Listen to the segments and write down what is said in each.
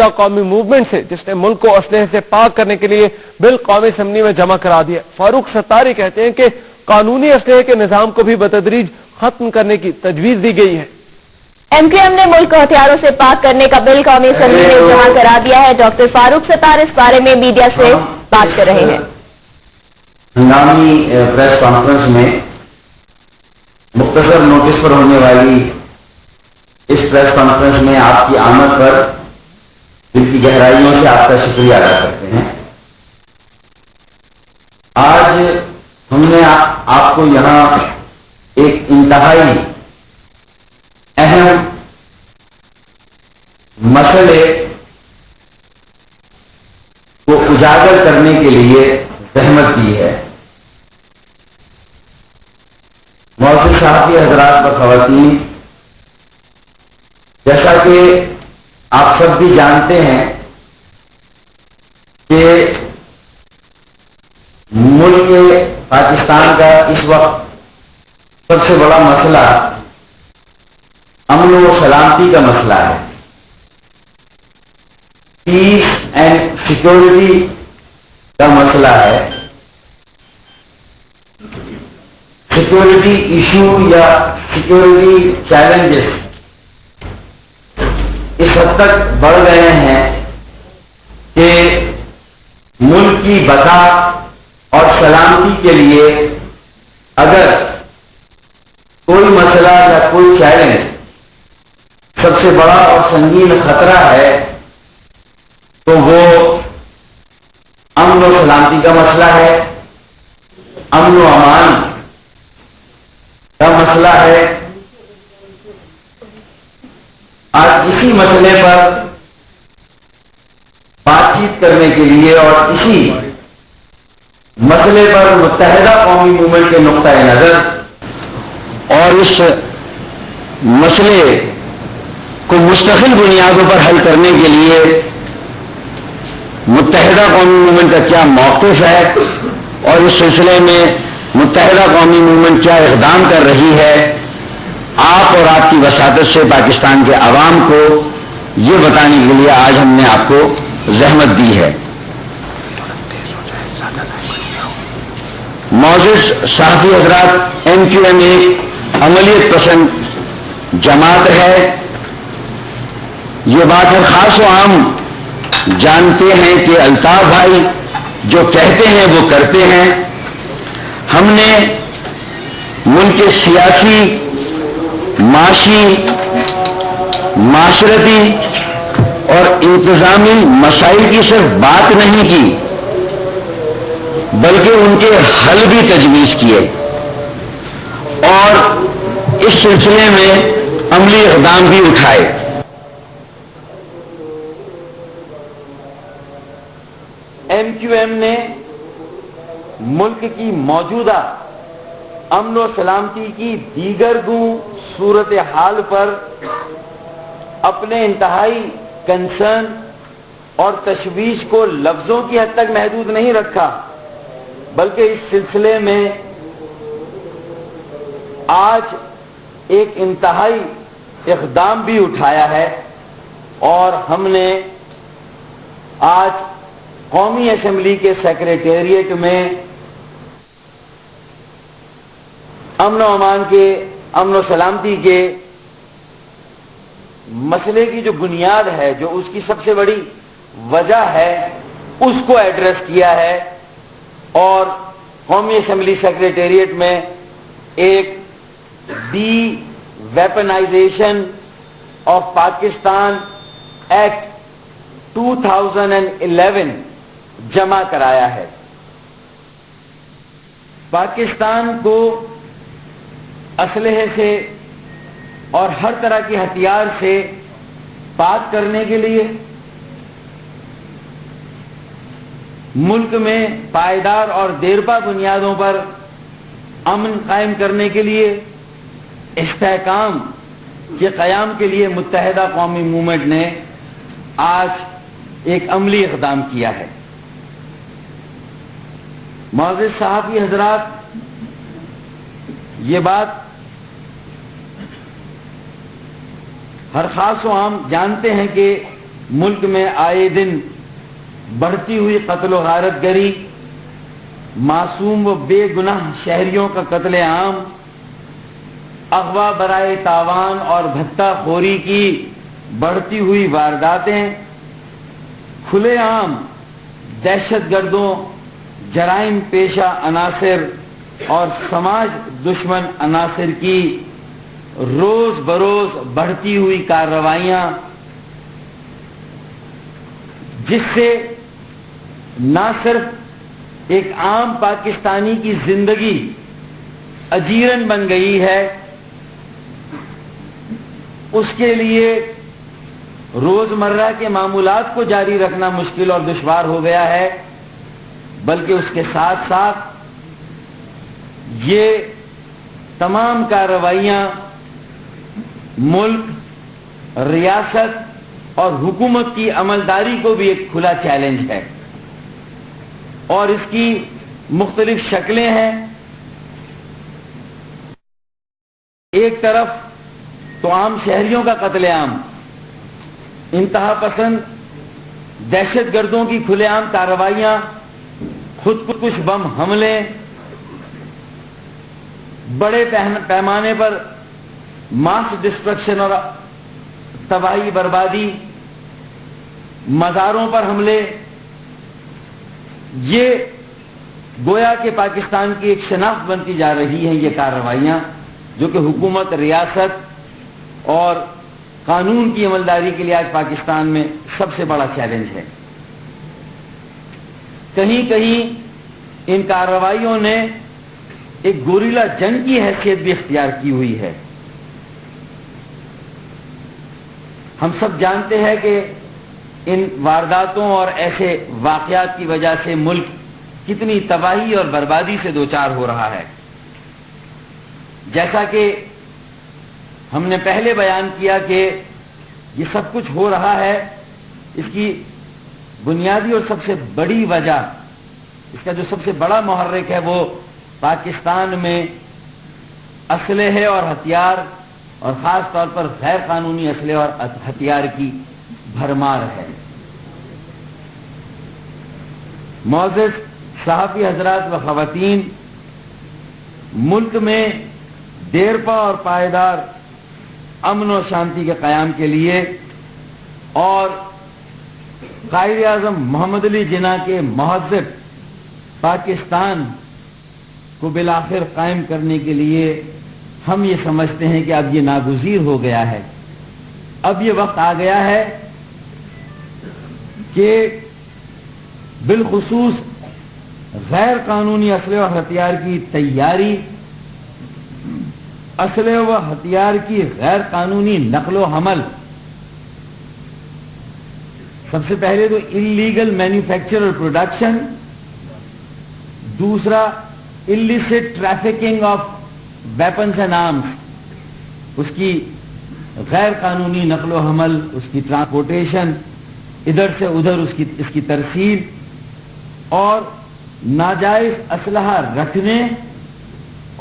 متحدہ قومی موومنٹ سے جس نے ملک کو اسلحے سے پاک کرنے کے لیے بل قومی اسمبلی میں جمع کرا دیا. فاروق ستاری کہتے ہیں کہ قانونی اسلحے کے نظام کو بھی بتدریج ختم کرنے کی تجویز دی گئی ہے. ایم کیو ایم نے ملک کو ہتھیاروں سے پاک کرنے کا بل قومی اسمبلی میں جمع کرا دیا ہے. ڈاکٹر فاروق ستار اس بارے میں میڈیا سے بات کر رہے ہیں. ہنگامی پریس کانفرنس میں مختصر نوٹس پر ہونے والی اس پریس کانفرنس میں آپ کی آمد پر دل کی گہرائیوں سے آپ کا شکریہ ادا کرتے ہیں. آج ہم نے آپ کو یہاں ایک انتہائی اہم مسئلے کو اجاگر کرنے کے لیے زحمت دی ہے. معزز صحافی حضرات و خواتین، جیسا کہ آپ سب بھی جانتے ہیں کہ ملک پاکستان کا اس وقت سب سے بڑا مسئلہ امن و سلامتی کا مسئلہ ہے. پیس اینڈ سیکورٹی کا مسئلہ ہے. سیکورٹی ایشو یا سیکورٹی چیلنجز اس حد تک بڑھ گئے ہیں کہ ملک کی بقا اور سلامتی کے لیے اگر کوئی مسئلہ یا کوئی چیلنج سب سے بڑا اور سنگین خطرہ ہے تو وہ امن و سلامتی کا مسئلہ ہے، امن و امان کا مسئلہ ہے. آج اسی مسئلے پر بات چیت کرنے کے لیے اور اسی مسئلے پر متحدہ قومی موومنٹ کے نقطۂ نظر اور اس مسئلے کو مستقل بنیادوں پر حل کرنے کے لیے متحدہ قومی موومنٹ کا کیا موقف ہے اور اس سلسلے میں متحدہ قومی موومنٹ کیا اقدام کر رہی ہے، آپ اور آپ کی وساطت سے پاکستان کے عوام کو یہ بتانے کے لیے آج ہم نے آپ کو زحمت دی ہے. معزز صحافی حضرات، ایم کیو ایم ایک عملیت پسند جماعت ہے. یہ بات ہر خاص و عام جانتے ہیں کہ الطاف بھائی جو کہتے ہیں وہ کرتے ہیں. ہم نے ملک کے سیاسی، معاشی، معاشرتی اور انتظامی مسائل کی صرف بات نہیں کی بلکہ ان کے حل بھی تجویز کیے اور اس سلسلے میں عملی اقدام بھی اٹھائے. ایم کیو ایم نے ملک کی موجودہ امن و سلامتی کی دیگر گوں صورتحال پر اپنے انتہائی کنسرن اور تشویش کو لفظوں کی حد تک محدود نہیں رکھا بلکہ اس سلسلے میں آج ایک انتہائی اقدام بھی اٹھایا ہے اور ہم نے آج قومی اسمبلی کے سیکریٹریٹ میں امن و امان کے، امن و سلامتی کے مسئلے کی جو بنیاد ہے، جو اس کی سب سے بڑی وجہ ہے، اس کو ایڈریس کیا ہے اور قومی اسمبلی سیکریٹریٹ میں ایک D weaponisation of Pakistan act 2011 جمع کرایا ہے. پاکستان کو اسلحے سے اور ہر طرح کی ہتھیار سے پاک کرنے کے لیے، ملک میں پائیدار اور دیرپا بنیادوں پر امن قائم کرنے کے لیے، استحکام کے قیام کے لیے متحدہ قومی موومنٹ نے آج ایک عملی اقدام کیا ہے. معزز صحافی حضرات، یہ بات ہر خاص و عام جانتے ہیں کہ ملک میں آئے دن بڑھتی ہوئی قتل و غارت گری، معصوم و بے گناہ شہریوں کا قتل عام، اغوا برائے تاوان اور بھتہ خوری کی بڑھتی ہوئی وارداتیں، کھلے عام دہشت گردوں، جرائم پیشہ عناصر اور سماج دشمن عناصر کی روز بروز بڑھتی ہوئی کارروائیاں، جس سے نہ صرف ایک عام پاکستانی کی زندگی اجیرن بن گئی ہے، اس کے لیے روزمرہ کے معمولات کو جاری رکھنا مشکل اور دشوار ہو گیا ہے، بلکہ اس کے ساتھ ساتھ یہ تمام کارروائیاں ملک، ریاست اور حکومت کی عملداری کو بھی ایک کھلا چیلنج ہے، اور اس کی مختلف شکلیں ہیں۔ ایک طرف تو عام شہریوں کا قتل عام، انتہا پسند دہشت گردوں کی کھلے عام کارروائیاں، خود کش بم حملے، بڑے پیمانے پر ماس ڈسٹرکشن اور تباہی بربادی، مزاروں پر حملے، یہ گویا کہ پاکستان کی ایک شناخت بنتی جا رہی ہیں یہ کارروائیاں، جو کہ حکومت، ریاست اور قانون کی عملداری کے لیے آج پاکستان میں سب سے بڑا چیلنج ہے۔ کہیں کہیں ان کارروائیوں نے ایک گوریلا جنگ کی حیثیت بھی اختیار کی ہوئی ہے۔ ہم سب جانتے ہیں کہ ان وارداتوں اور ایسے واقعات کی وجہ سے ملک کتنی تباہی اور بربادی سے دوچار ہو رہا ہے۔ جیسا کہ ہم نے پہلے بیان کیا کہ یہ سب کچھ ہو رہا ہے، اس کی بنیادی اور سب سے بڑی وجہ، اس کا جو سب سے بڑا محرک ہے، وہ پاکستان میں اسلحے اور ہتھیار، اور خاص طور پر غیر قانونی اسلحے اور ہتھیار کی بھرمار ہے۔ معزز صحافی حضرات و خواتین، ملک میں دیرپا اور پائیدار امن و شانتی کے قیام کے لیے اور قائد اعظم محمد علی جناح کے مہذب پاکستان کو بالآخر قائم کرنے کے لیے ہم یہ سمجھتے ہیں کہ اب یہ ناگزیر ہو گیا ہے۔ اب یہ وقت آ گیا ہے کہ بالخصوص غیر قانونی اسلحے اور ہتھیار کی تیاری، اسلحے و ہتھیار کی غیر قانونی نقل و حمل، سب سے پہلے تو انلیگل مینوفیکچر اور پروڈکشن، دوسرا illicit trafficking of weapons and arms، اس کی غیر قانونی نقل و حمل، اس کی ٹرانسپورٹیشن، ادھر سے ادھر اس کی ترسیل، اور ناجائز اسلحہ رکھنے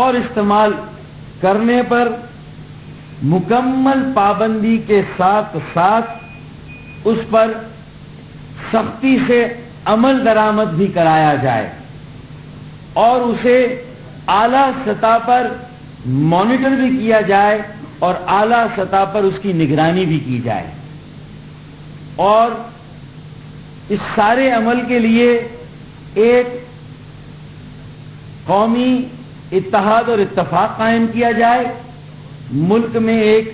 اور استعمال کرنے پر مکمل پابندی کے ساتھ ساتھ اس پر سختی سے عمل درآمد بھی کرایا جائے، اور اسے اعلیٰ سطح پر مانیٹر بھی کیا جائے اور اعلیٰ سطح پر اس کی نگرانی بھی کی جائے۔ اور اس سارے عمل کے لیے ایک قومی اتحاد اور اتفاق قائم کیا جائے، ملک میں ایک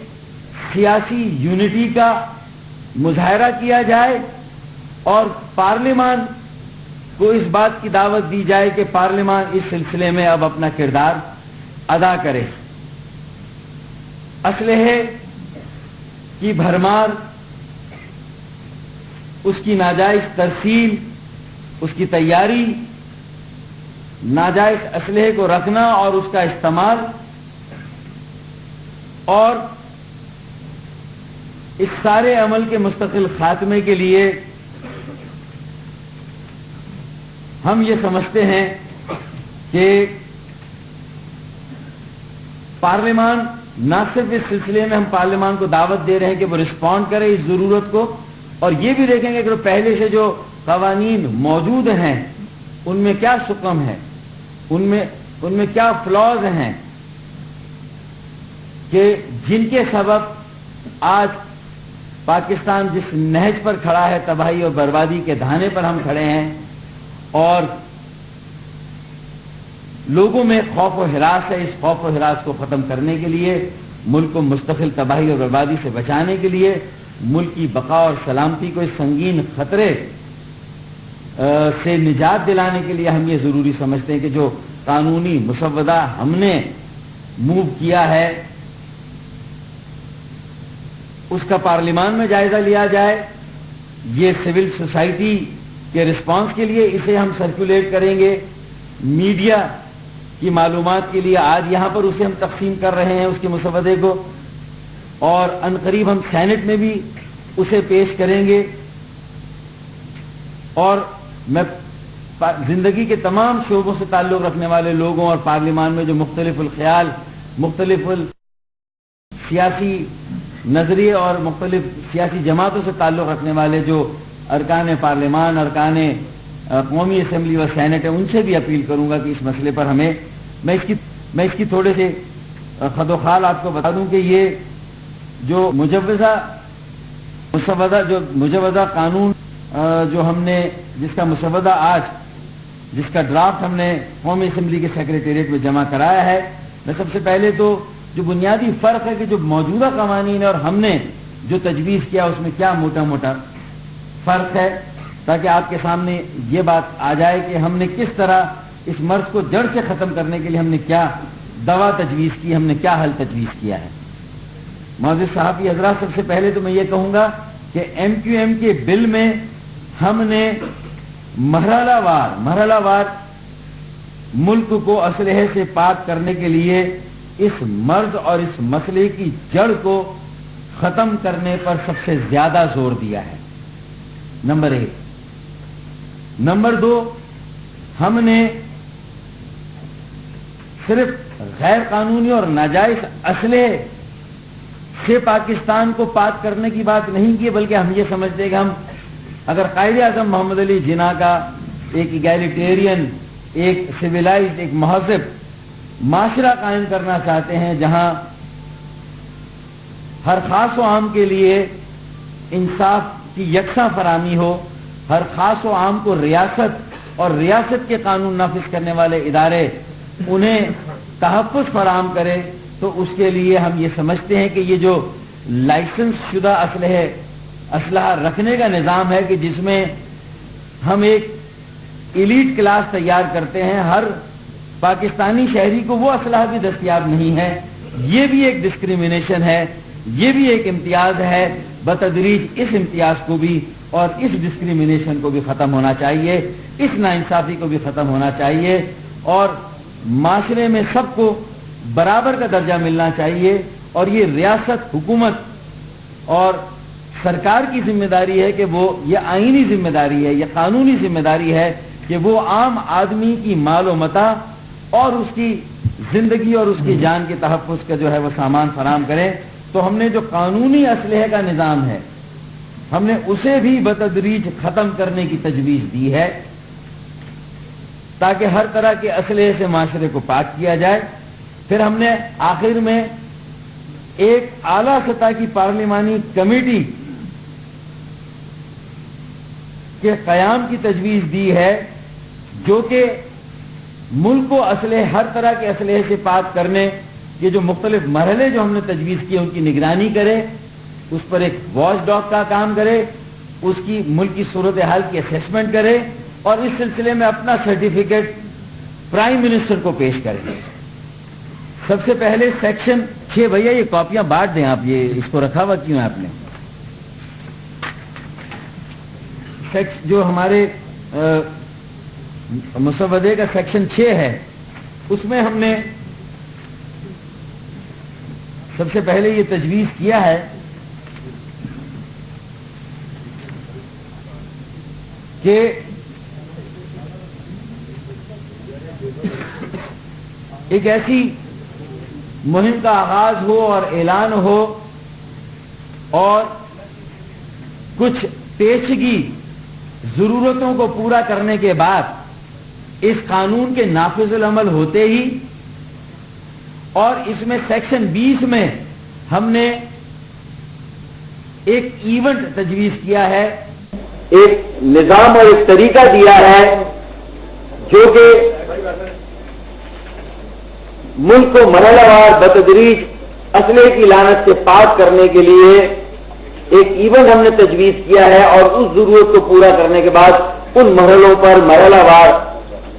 سیاسی یونٹی کا مظاہرہ کیا جائے، اور پارلیمان کو اس بات کی دعوت دی جائے کہ پارلیمان اس سلسلے میں اب اپنا کردار ادا کرے۔ اسلحے کی بھرمار، اس کی ناجائز ترسیل، اس کی تیاری، ناجائز اسلحے کو رکھنا اور اس کا استعمال، اور اس سارے عمل کے مستقل خاتمے کے لیے ہم یہ سمجھتے ہیں کہ پارلیمان، نہ صرف اس سلسلے میں ہم پارلیمان کو دعوت دے رہے ہیں کہ وہ رسپونڈ کرے اس ضرورت کو، اور یہ بھی دیکھیں گے کہ پہلے سے جو قوانین موجود ہیں ان میں کیا سقم ہے، ان میں کیا فلاز ہیں کہ جن کے سبب آج پاکستان جس نہج پر کھڑا ہے، تباہی اور بربادی کے دھانے پر ہم کھڑے ہیں، اور لوگوں میں خوف و ہراس ہے۔ اس خوف و ہراس کو ختم کرنے کے لیے، ملک کو مستقل تباہی اور بربادی سے بچانے کے لیے، ملک کی بقا اور سلامتی کو اس سنگین خطرے سے نجات دلانے کے لیے ہم یہ ضروری سمجھتے ہیں کہ جو قانونی مسودہ ہم نے موو کیا ہے اس کا پارلیمان میں جائزہ لیا جائے۔ یہ سول سوسائٹی کے رسپانس کے لیے اسے ہم سرکولیٹ کریں گے، میڈیا کی معلومات کے لیے آج یہاں پر اسے ہم تقسیم کر رہے ہیں اس کے مسودے کو، اور عنقریب ہم سینٹ میں بھی اسے پیش کریں گے۔ اور میں زندگی کے تمام شعبوں سے تعلق رکھنے والے لوگوں اور پارلیمان میں جو مختلف الخیال، مختلف سیاسی نظریے اور مختلف سیاسی جماعتوں سے تعلق رکھنے والے جو ارکان پارلیمان، ارکان قومی اسمبلی و سینٹ ہے، ان سے بھی اپیل کروں گا کہ اس مسئلے پر ہمیں میں اس کی تھوڑے سے خد و خال آپ کو بتا دوں کہ یہ جو مجوزہ قانون جو ہم نے جس کا مسودہ آج جس کا ڈرافٹ ہم نے قومی اسمبلی کے سیکریٹریٹ میں جمع کرایا ہے، میں سب سے پہلے تو جو بنیادی فرق ہے کہ جو موجودہ قوانین ہے اور ہم نے جو تجویز کیا اس میں کیا موٹا موٹا فرق ہے، تاکہ آپ کے سامنے یہ بات آ جائے کہ ہم نے کس طرح اس مرض کو جڑ سے ختم کرنے کے لیے ہم نے کیا دوا تجویز کی، ہم نے کیا حل تجویز کیا ہے۔ معزز صحافی حضرات، سب سے پہلے تو میں یہ کہوں گا کہ ایم کیو ایم کے بل میں ہم نے مرحلہ وار ملک کو اسلحے سے پاک کرنے کے لیے اس مرض اور اس مسئلے کی جڑ کو ختم کرنے پر سب سے زیادہ زور دیا ہے، نمبر 1۔ نمبر 2، ہم نے صرف غیر قانونی اور ناجائز اسلحے سے پاکستان کو پاک کرنے کی بات نہیں کی، بلکہ ہم یہ سمجھتے ہیں کہ ہم اگر قائد اعظم محمد علی جناح کا ایک ایگالیٹیرین، ایک سویلائزڈ، ایک مہذب معاشرہ قائم کرنا چاہتے ہیں جہاں ہر خاص و عام کے لیے انصاف کی یکساں فراہمی ہو، ہر خاص و عام کو ریاست اور ریاست کے قانون نافذ کرنے والے ادارے انہیں تحفظ فراہم کرے، تو اس کے لیے ہم یہ سمجھتے ہیں کہ یہ جو لائسنس شدہ اسلحہ رکھنے کا نظام ہے کہ جس میں ہم ایک ایلیٹ کلاس تیار کرتے ہیں، ہر پاکستانی شہری کو وہ اسلحہ بھی دستیاب نہیں ہے، یہ بھی ایک ڈسکریمنیشن ہے، یہ بھی ایک امتیاز ہے۔ بتدریج اس امتیاز کو بھی اور اس ڈسکریمنیشن کو بھی ختم ہونا چاہیے، اس ناانصافی کو بھی ختم ہونا چاہیے، اور معاشرے میں سب کو برابر کا درجہ ملنا چاہیے۔ اور یہ ریاست، حکومت اور سرکار کی ذمہ داری ہے کہ وہ، یہ آئینی ذمہ داری ہے، یہ قانونی ذمہ داری ہے کہ وہ عام آدمی کی مال و متاع اور اس کی زندگی اور اس کی جان کے تحفظ کا جو ہے وہ سامان فراہم کریں۔ تو ہم نے جو قانونی اسلحے کا نظام ہے ہم نے اسے بھی بتدریج ختم کرنے کی تجویز دی ہے، تاکہ ہر طرح کے اسلحے سے معاشرے کو پاک کیا جائے۔ پھر ہم نے آخر میں ایک اعلیٰ سطح کی پارلیمانی کمیٹی کے قیام کی تجویز دی ہے جو کہ ملک کو ہر طرح کے اسلحے سے پاک کرنے کے جو مختلف مرحلے جو ہم نے تجویز کیے ان کی نگرانی کرے، اس پر ایک واچ ڈاگ کا کام کرے، اس کی ملک کی صورتحال کی اسیسمنٹ کرے، اور اس سلسلے میں اپنا سرٹیفکیٹ پرائم منسٹر کو پیش کرے۔ سب سے پہلے سیکشن 6، بھیا یہ کاپیاں بانٹ دیں آپ، یہ اس کو رکھا ہوا کیوں ہے آپ نے؟ جو ہمارے مسودے کا سیکشن 6 ہے، اس میں ہم نے سب سے پہلے یہ تجویز کیا ہے کہ ایک ایسی مہم کا آغاز ہو اور اعلان ہو اور کچھ پیشگی ضرورتوں کو پورا کرنے کے بعد اس قانون کے نافذ العمل ہوتے ہی، اور اس میں سیکشن 20 میں ہم نے ایک ایونٹ تجویز کیا ہے، ایک نظام اور ایک طریقہ دیا ہے جو کہ ملک کو مرحلہ وار بتدریج اسلحے کی لعنت سے پاک کرنے کے لیے ایک ایونٹ ہم نے تجویز کیا ہے، اور اس ضرورت کو پورا کرنے کے بعد ان مرحلوں پر مرحلہ وار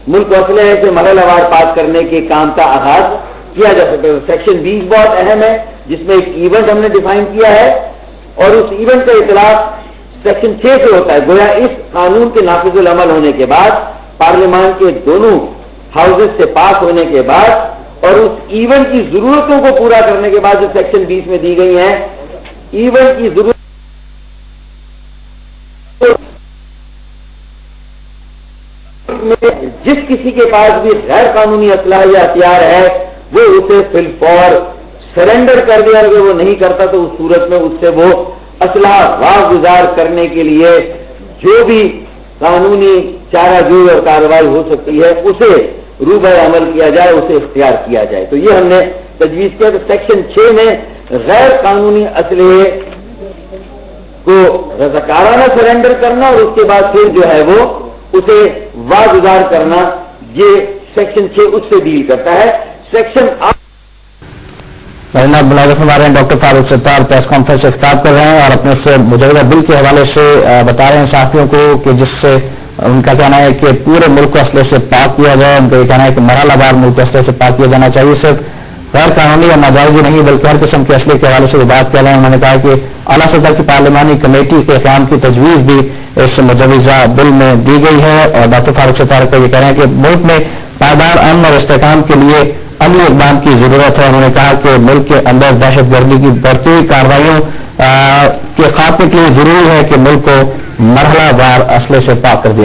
ملک کو اسلحے سے مرحلہ وار پاک کرنے کے کام کا آغاز کیا جا سکتا ہے۔ سیکشن 20 بہت اہم ہے، جس میں ایک ایونٹ ہم نے ڈیفائن کیا ہے، اور اس ایونٹ کا اطلاق سیکشن 6 سے ہوتا ہے۔ گویا اس قانون کے نافذ العمل ہونے کے بعد، پارلیمان کے دونوں ہاؤسز سے پاس ہونے کے بعد، اور اس ایونٹ کی ضرورتوں کو پورا کرنے کے بعد جو سیکشن 20 میں دی گئی ہیں، ایونٹ کی ضرورت جس کسی کے پاس بھی غیر قانونی اسلحہ یا ہتھیار ہے وہ اسے فی الفور سرنڈر کر دیا، اگر وہ نہیں کرتا تو اس صورت میں اس سے وہ اسلحہ واگزار کرنے کے لیے جو بھی قانونی چارہ جوئی اور کارروائی ہو سکتی ہے اسے روبہ عمل کیا جائے، اسے اختیار کیا جائے۔ تو یہ ہم نے تجویز کیا کہ سیکشن 6 میں غیر قانونی اسلحے کو رضاکارانہ سرنڈر کرنا، اور اس کے بعد پھر جو ہے وہ اسے واگزار کرنا، یہ سیکشن 6 اس سے ڈیل کرتا ہے۔ سیکشن ملازم ہمارے ہیں doctor Farooq Sattar press conference سے خطاب کر رہے ہیں اور اپنے سے مجوزہ بل کے حوالے سے بتا رہے ہیں صحافیوں کو کہ جس سے ان کا کہنا ہے کہ پورے ملک کو اسلحے سے پاک کیا جائے۔ ان کا یہ کہنا ہے کہ مرحلہ وار ملک کو اسلحے سے پاک کیا جانا چاہیے، صرف غیر قانونی یا ناجائز نہیں بلکہ ہر قسم کے اسلحے کے حوالے سے وہ بات کر رہے ہیں۔ انہوں نے کہا کہ اعلیٰ سطح کی پارلیمانی کمیٹی کے قیام کی تجویز بھی اس مجوزہ بل میں دی گئی ہے، اور ڈاکٹر فاروق ستار کا یہ کہہ رہے ہیں کہ ملک میں پائیدار امن اور استحکام کے لیے عملی اقدام کی ضرورت ہے۔ انہوں نے کہا کہ ملک کے اندر دہشت گردی کی بڑھتی ہوئی کارروائیوں کے خاتمے کے لیے ضروری ہے کہ ملک کو مرحلہ وار اسلحے سے پاک کر دیا جائے۔